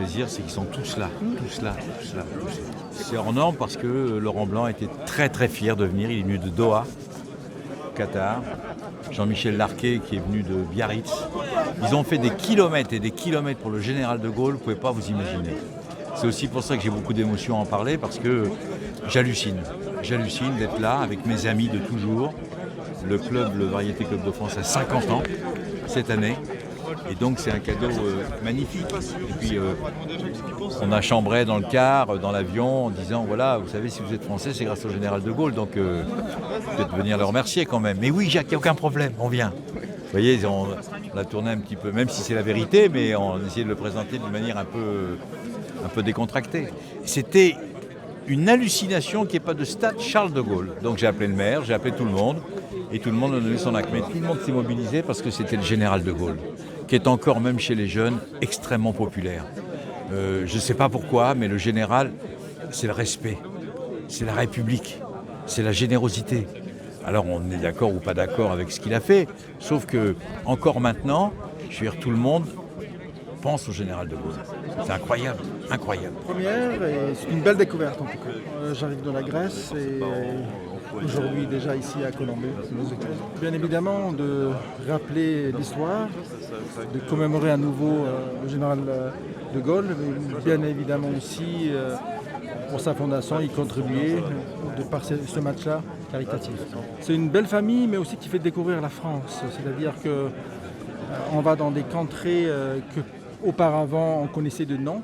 plaisir, c'est qu'ils sont tous là, tous là, tous là. Tous là. C'est hors norme parce que Laurent Blanc était très très fier de venir. Il est venu de Doha, Qatar. Jean-Michel Larquet qui est venu de Biarritz. Ils ont fait des kilomètres et des kilomètres pour le général de Gaulle, vous ne pouvez pas vous imaginer. C'est aussi pour ça que j'ai beaucoup d'émotions à en parler, parce que j'hallucine. J'hallucine d'être là avec mes amis de toujours. Le club, le Variété Club de France, a 50 ans cette année. Et donc c'est un cadeau magnifique. Et puis on a chambré dans le car, dans l'avion, en disant voilà, vous savez, si vous êtes français, c'est grâce au général de Gaulle. Donc peut-être venir le remercier quand même. Mais oui, Jacques, il n'y a aucun problème, on vient. Vous voyez, on l'a tourné un petit peu, même si c'est la vérité, mais on essayait de le présenter d'une manière un peu décontractée. C'était une hallucination qu'il n'y ait pas de stade Charles de Gaulle. Donc j'ai appelé le maire, j'ai appelé tout le monde, et tout le monde a donné son acte. Mais tout le monde s'est mobilisé parce que c'était le général de Gaulle, qui est encore, même chez les jeunes, extrêmement populaire. Je ne sais pas pourquoi, mais le général, c'est le respect, c'est la République, c'est la générosité. Alors on est d'accord ou pas d'accord avec ce qu'il a fait, sauf que encore maintenant, je veux dire, tout le monde pense au général de Gaulle. C'est incroyable, incroyable. Première, et c'est une belle découverte en tout cas. J'arrive de la Grèce et aujourd'hui déjà ici à Colombey. Bien évidemment de rappeler l'histoire, de commémorer à nouveau le général de Gaulle, mais bien évidemment aussi pour sa fondation y contribuer de par ce match-là caritatif. C'est une belle famille mais aussi qui fait découvrir la France, c'est-à-dire que on va dans des contrées que auparavant on connaissait de nom,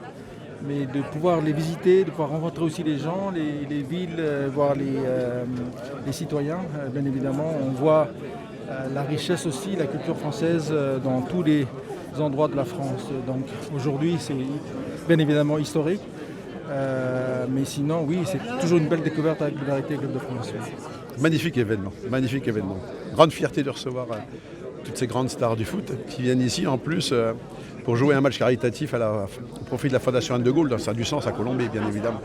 mais de pouvoir les visiter, de pouvoir rencontrer aussi les gens, les villes, voir les citoyens. Bien évidemment, on voit la richesse aussi, la culture française dans tous les endroits de la France. Donc aujourd'hui, c'est bien évidemment historique, mais sinon, oui, c'est toujours une belle découverte avec le Variété Club de France. Magnifique événement, magnifique événement. Grande fierté de recevoir toutes ces grandes stars du foot qui viennent ici en plus pour jouer un match caritatif au profit de la Fondation Anne de Gaulle. Ça a du sens à Colombey, bien évidemment.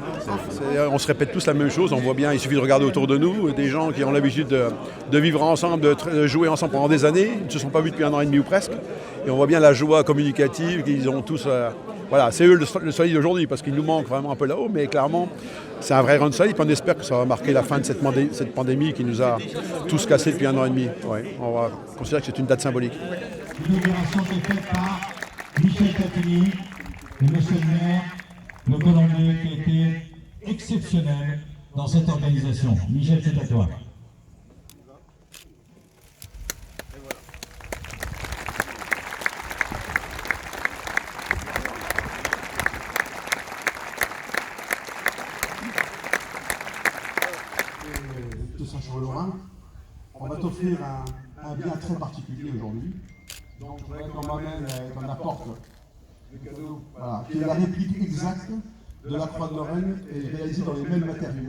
On se répète tous la même chose, on voit bien, il suffit de regarder autour de nous, des gens qui ont l'habitude de vivre ensemble, de jouer ensemble pendant des années, ils ne se sont pas vus depuis 1 an et demi ou presque, et on voit bien la joie communicative qu'ils ont tous. Voilà, c'est eux le soleil d'aujourd'hui, parce qu'il nous manque vraiment un peu là-haut, mais clairement, c'est un vrai run de soleil, puis on espère que ça va marquer la fin de cette pandémie qui nous a tous cassés depuis 1 an et demi. Ouais, on va considérer que c'est une date symbolique. Une opération qui est faite par Michel Tatini et monsieur le maire de Colombey qui a été exceptionnel dans cette organisation. Michel, c'est à toi. De Saint-Charles-Lorrain, on va t'offrir un bien très particulier aujourd'hui. Donc je voudrais qu'on apporte le cadeau, voilà, qui est la réplique exacte de la Croix de Lorraine et réalisée dans les mêmes matériaux.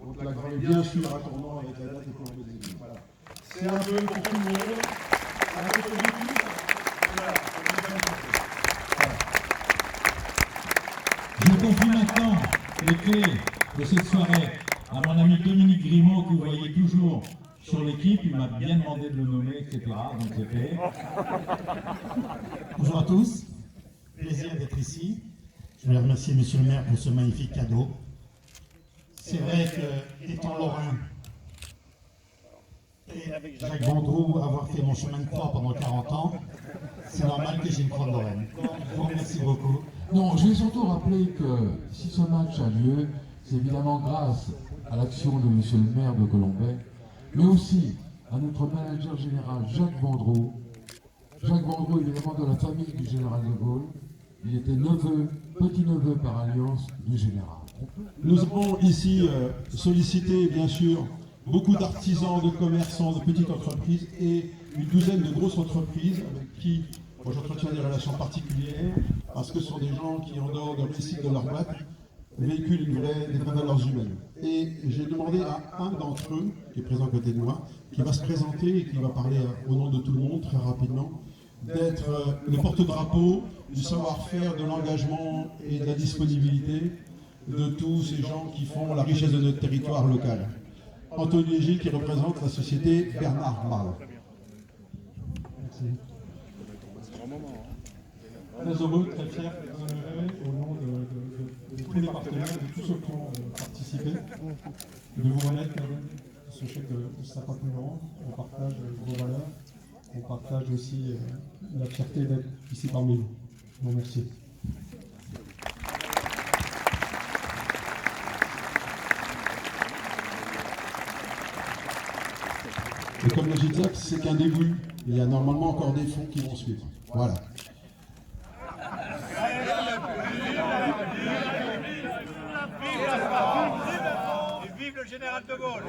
Donc la Croix est bien sûr à ton nom avec la date et Colombey des Églises. Voilà. C'est un peu pour tout le monde. Un peu pour vous. Voilà. Je confie maintenant les clés de cette soirée à mon ami Dominique Grimaud, que vous voyez toujours sur l'équipe. Il m'a bien demandé de le nommer, etc. Donc c'est fait. Bonjour à tous. Plaisir d'être ici. Je voulais remercier Monsieur le maire pour ce magnifique cadeau. C'est vrai que, étant lorrain, et avec Jacques Vendroux, avoir fait mon chemin de croix pendant 40 ans, c'est normal que j'ai une croix de Lorraine. Je vous remercie beaucoup. Non, je vais surtout rappeler que si ce match a lieu, c'est évidemment grâce à l'action de monsieur le maire de Colombey, mais aussi à notre manager général Jacques Vendroux. Jacques Vendroux, évidemment, de la famille du général de Gaulle. Il était neveu, petit-neveu par alliance du général. Nous avons ici sollicité, bien sûr, beaucoup d'artisans, de commerçants, de petites entreprises et une douzaine de grosses entreprises avec qui moi, j'entretiens des relations particulières parce que ce sont des gens qui, en dehors de réussite de leur boîte, véhiculent des vraies valeurs humaines. Et j'ai demandé à un d'entre eux, qui est présent à côté de moi, qui va se présenter et qui va parler au nom de tout le monde très rapidement, d'être le porte-drapeau du savoir-faire, de l'engagement et de la disponibilité de tous ces gens qui font la richesse de notre territoire local. Anthony Léger qui représente la société Bernard Marle. Merci. Très heureux, très fier. voudrais, au nom de tous les partenaires, de tous ceux qui ont participé, de vous remettre ce chèque de 50 000 €. On partage vos valeurs, on partage aussi la fierté d'être ici parmi nous. Je vous remercie. Et comme le GITAC, c'est qu'un début. Il y a normalement encore des fonds qui vont suivre. Voilà. Vive le général de Gaulle!